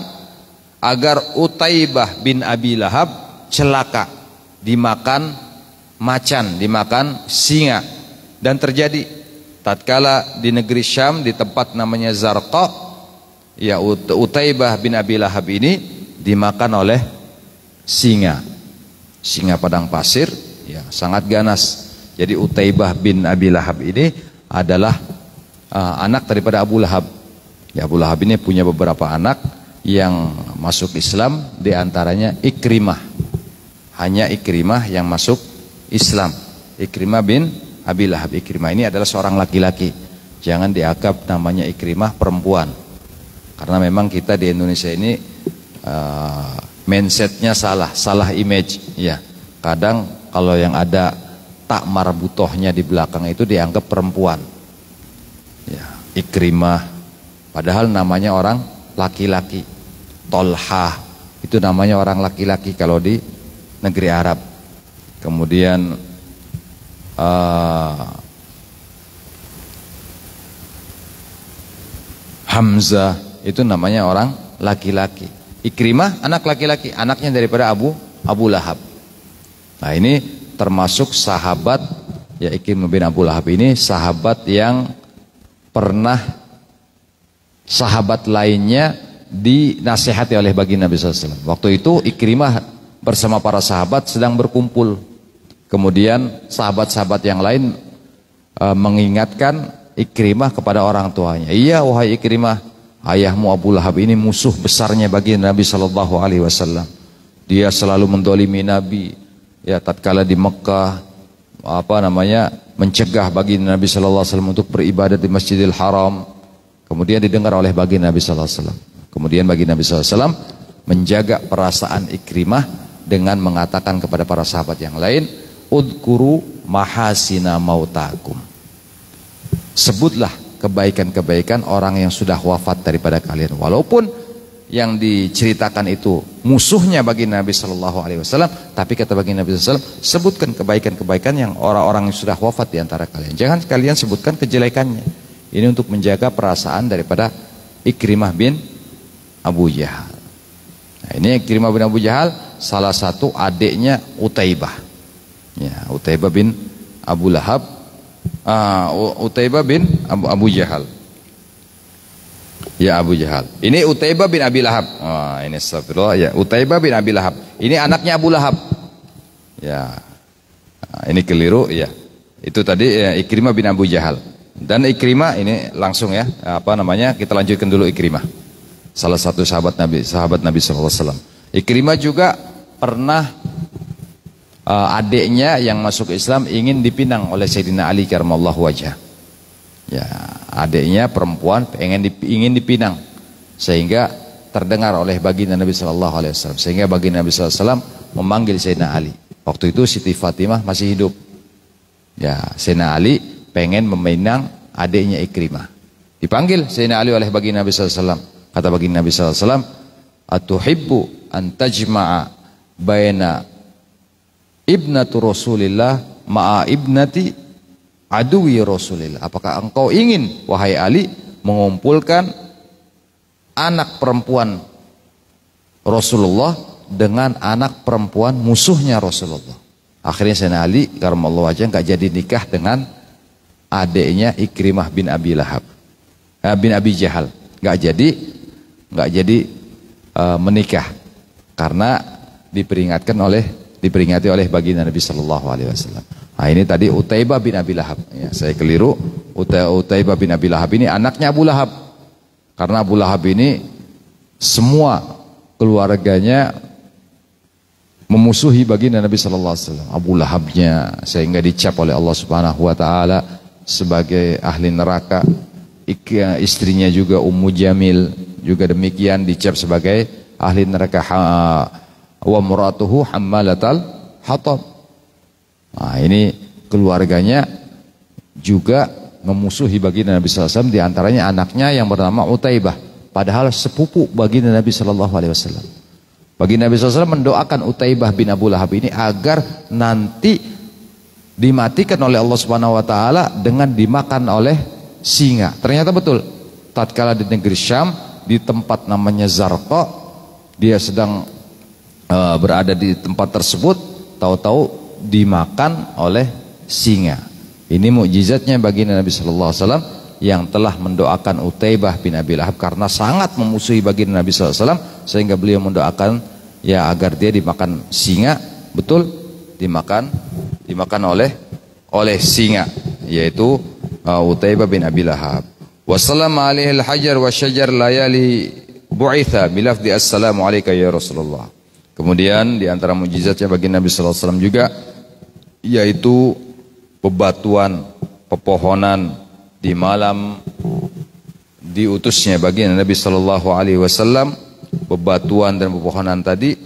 agar Utaibah bin Abi Lahab celaka, dimakan macan, dimakan singa. Dan terjadi tatkala di negeri Syam di tempat namanya Zarqa, ya Utaibah bin Abi Lahab ini dimakan oleh singa padang pasir, ya sangat ganas. Jadi Utaibah bin Abi Lahab ini adalah anak daripada Abu Lahab. Ya, Abu Lahab ini punya beberapa anak yang masuk Islam, di antaranya Ikrimah. Hanya Ikrimah yang masuk Islam. Ikrimah bin Abi Lahab. Ikrimah ini adalah seorang laki-laki. Jangan dianggap namanya Ikrimah perempuan. Karena memang kita di Indonesia ini mindsetnya salah image. Ya, kadang kalau yang ada tak marbutohnya di belakang itu dianggap perempuan. Ya, Ikrimah. Padahal namanya orang laki-laki. Tolha itu namanya orang laki-laki kalau di negeri Arab. Kemudian Hamzah itu namanya orang laki-laki. Ikrimah anak laki-laki, anaknya daripada Abu Lahab. Nah ini termasuk sahabat, ya Ikrimah bin Abu Lahab ini sahabat yang pernah sahabat lainnya dinasihati oleh baginda Nabi SAW. Waktu itu Ikrimah bersama para sahabat sedang berkumpul. Kemudian sahabat-sahabat yang lain mengingatkan Ikrimah kepada orang tuanya. Iya wahai Ikrimah, ayahmu Abu Lahab ini musuh besarnya bagi Nabi SAW. Dia selalu mendolimi Nabi. Ya tatkala di Mekah mencegah bagi Nabi SAW untuk beribadat di Masjidil Haram. Kemudian didengar oleh bagi Nabi SAW. Kemudian bagi Nabi SAW menjaga perasaan Ikrimah dengan mengatakan kepada para sahabat yang lain, udkuru mahasina mautakum. Sebutlah kebaikan-kebaikan orang yang sudah wafat daripada kalian. Walaupun yang diceritakan itu musuhnya bagi Nabi SAW, tapi kata bagi Nabi SAW, sebutkan kebaikan-kebaikan yang orang-orang yang sudah wafat di antara kalian. Jangan kalian sebutkan kejelekannya. Ini untuk menjaga perasaan daripada Ikrimah bin Abu Jahal. Nah, ini Ikrimah bin Abu Jahal salah satu adiknya Utaibah. Ya, Utaibah bin Abu Lahab, Utaibah bin Abu Jahal. Ya Abu Jahal. Ini Utaibah bin Abi Lahab. Ini astagfirullah ya, Utaibah bin Abi Lahab. Ini anaknya Abu Lahab. Ya. Ini keliru ya. Itu tadi ya, Ikrimah bin Abu Jahal. Dan Ikrimah ini langsung ya, kita lanjutkan dulu Ikrimah. Salah satu sahabat Nabi SAW. Ikrimah juga pernah adiknya yang masuk Islam ingin dipinang oleh Sayyidina Ali karramallahu wajhah. Ya, adiknya perempuan ingin dipinang sehingga terdengar oleh baginda Nabi SAW. Sehingga baginda Nabi SAW memanggil Sayyidina Ali. Waktu itu Siti Fatimah masih hidup. Ya, Sayyidina Ali pengen meminang adiknya Ikrimah. Dipanggil Sayyidina Ali oleh baginda Nabi SAW. Kata baginda Nabi SAW, atuhibbu an tajma'a baina ibnatu Rasulillah ma'a ibnati aduwi Rasulillah. Apakah engkau ingin wahai Ali mengumpulkan anak perempuan Rasulullah dengan anak perempuan musuhnya Rasulullah? Akhirnya Sayyidina Ali karramallahu wajhah enggak jadi nikah dengan adiknya Ikrimah bin Abi Lahab, bin Abi Jahal. Enggak jadi menikah karena diperingati oleh baginda Nabi sallallahu alaihi wasallam. Nah, ini tadi Utaibah bin Abi Lahab. Ya, saya keliru. Utaibah bin Abi Lahab ini anaknya Abu Lahab. Karena Abu Lahab ini semua keluarganya memusuhi baginda Nabi sallallahu alaihi wasallam. Abu Lahabnya sehingga dicap oleh Allah Subhanahu wa taala sebagai ahli neraka. Istrinya juga Ummu Jamil juga demikian dicap sebagai ahli neraka. Wa muratuhu hammalatal hatab. Nah, ini keluarganya juga memusuhi baginda Nabi sallallahu alaihi wasallam, di antaranya anaknya yang bernama Utaibah, padahal sepupu baginda Nabi sallallahu alaihi wasallam. Baginda Nabi sallallahu alaihi wasallam mendoakan Utaibah bin Abu Lahab ini agar nanti dimatikan oleh Allah Subhanahu wa taala dengan dimakan oleh singa. Ternyata betul. Tatkala di negeri Syam, di tempat namanya Zarqa, dia sedang berada di tempat tersebut, tahu-tahu dimakan oleh singa. Ini mukjizatnya baginda Nabi sallallahu alaihi wasallam yang telah mendoakan Utaibah bin Abi Lahab karena sangat memusuhi baginda Nabi sallallahu alaihi wasallam, sehingga beliau mendoakan ya agar dia dimakan singa. Betul, dimakan oleh singa, yaitu Utaibah bin Abi Lahab. Wassalamu alaihi al-hajar wa syajar layali bu'itha bilafdi assalamu alayka ya Rasulullah. Kemudian di antara mukjizatnya bagi Nabi sallallahu alaihi wasallam juga yaitu bebatuan pepohonan di malam diutusnya bagi Nabi sallallahu alaihi wasallam. Bebatuan dan pepohonan tadi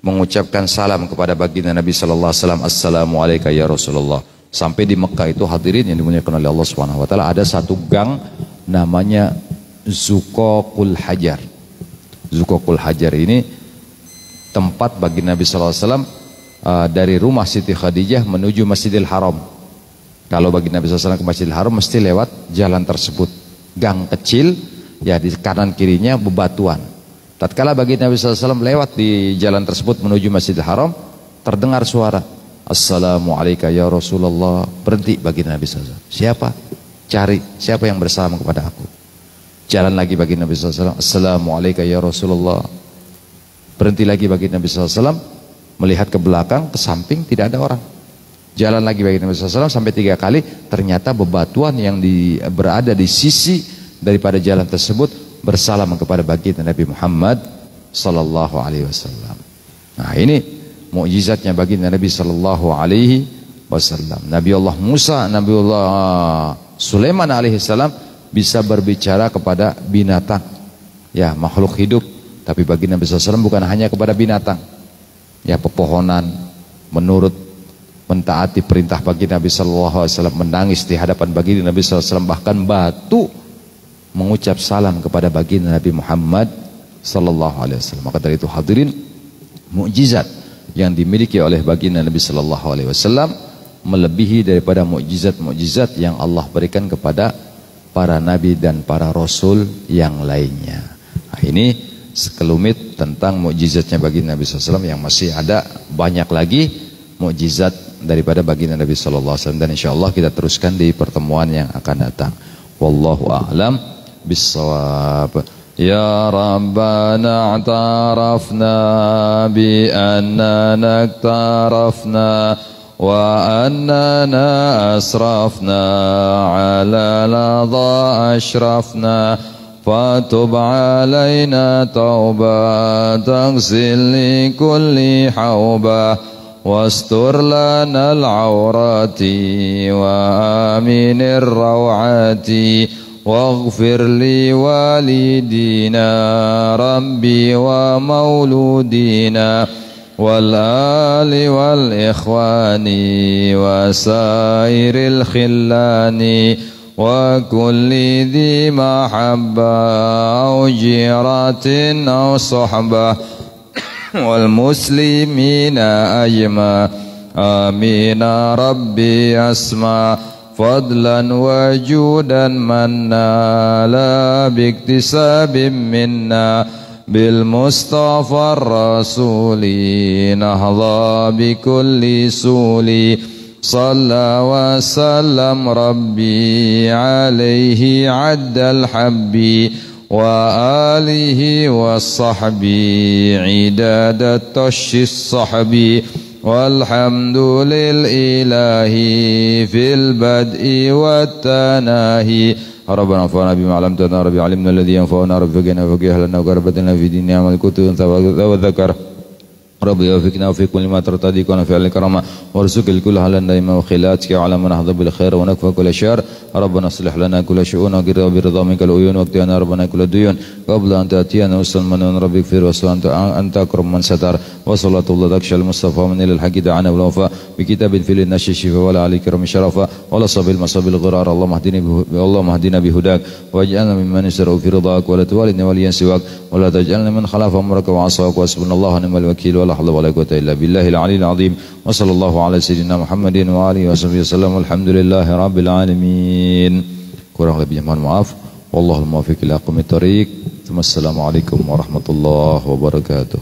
mengucapkan salam kepada baginda Nabi sallallahu alaihi wasallam, assalamu alayka ya Rasulullah. Sampai di Mekah itu hadirin yang dimuliakan oleh Allah Subhanahu wa taala, ada satu gang namanya Zuqaqul Hajar. Zuqaqul Hajar ini tempat bagi Nabi sallallahu alaihi wasallam dari rumah Siti Khadijah menuju Masjidil Haram. Kalau bagi Nabi sallallahu alaihi wasallam ke Masjidil Haram mesti lewat jalan tersebut. Gang kecil Ya, di kanan kirinya bebatuan. Tatkala baginda Nabi SAW lewat di jalan tersebut menuju Masjidil Haram, terdengar suara, Assalamualaikum ya Rasulullah. Berhenti baginda Nabi SAW. Siapa? Cari siapa yang bersalam kepada aku. Jalan lagi baginda Nabi SAW, Assalamualaikum ya Rasulullah. Berhenti lagi baginda Nabi SAW, melihat ke belakang, ke samping, tidak ada orang. Jalan lagi baginda Nabi SAW sampai 3 kali, ternyata bebatuan yang berada di sisi daripada jalan tersebut bersalam kepada baginda Nabi Muhammad sallallahu alaihi wasallam. Nah, ini mukjizatnya baginda Nabi sallallahu alaihi wasallam. Nabi Allah Musa, Nabi Allah Sulaiman alaihissalam bisa berbicara kepada binatang, ya makhluk hidup. Tapi baginda Nabi SAW bukan hanya kepada binatang, ya pepohonan, menurut mentaati perintah baginda Nabi SAW, menangis di hadapan baginda Nabi SAW, bahkan batu mengucap salam kepada baginda Nabi Muhammad SAW. Maka dari itu hadirin, mukjizat yang dimiliki oleh baginda Nabi SAW melebihi daripada mukjizat-mukjizat yang Allah berikan kepada para nabi dan para rasul yang lainnya. Nah, ini sekelumit tentang mukjizatnya baginda Nabi SAW, yang masih ada banyak lagi mukjizat daripada baginda Nabi SAW, dan insyaallah kita teruskan di pertemuan yang akan datang. Wallahu a'lam bissawab. Ya Rabbana a'tarafna bi annana iktarafna wa annana asrafna ala ladha ashrafna fatub alayna tauba taghsil li kulli hauba wastur lana al-awrati wa aminir rawati waghfir li walidina rabbi wa mauludina wal ali wal ikhwani wa sairil khillani wa kulli dhi mahabba au jiratin au sohbah wal muslimina ajma amina rabbi asma fadlan wa judan manna la biktisabim minna bil mustafa rasuli nahla bi kulli suli salla wa sallam rabbi alaihi addal habbi wa alihi wa sahbi idadat tashis sahbi walhamdulil ilahi fil bad'i wat tanahi Rabbana anfa'na bima 'allamtana rabbi 'allimna alladhi yanfa'una rabbi faqina faqih lana qarbatana fi dinina wa kutubina wa dzakar Rabbi wafiqna fi kulli ma tartadi kana fi al-karama warzuqil kull halan daima wa khilatika ala man hadha bil khair wa nakfa kull shar Rabbana aslih lana kull shu'una ghirra bi ridha minka al-uyun wa qtina rabbana kull duyun qabla an ta'tiyana usman rabbi fir wa anta akram man satar wa salatu laka al-mustafa min al-haqi da'ana wal wafa bi kitabin fil nashi shifa wa la alayka ram sharafa wa la sabil masabil ghirar Allah mahdina bi hudak waj'alna mimman yasru fi ridak wa la tuwalina waliyan siwak wa la taj'alna min khalafa amraka wa 'asaka wa hasbunallahu wa ni'mal wakeel la haula wala quwwata illa billahil aliyil azim wa sallallahu ala sayyidina Muhammadin wa alihi washabihi wasallam alhamdulillahi rabbil alamin. Kurang lebihnya mohon maaf. Wallahul muwaffiq ila aqwamit thoriq. Wassalamualaikum warahmatullahi wabarakatuh.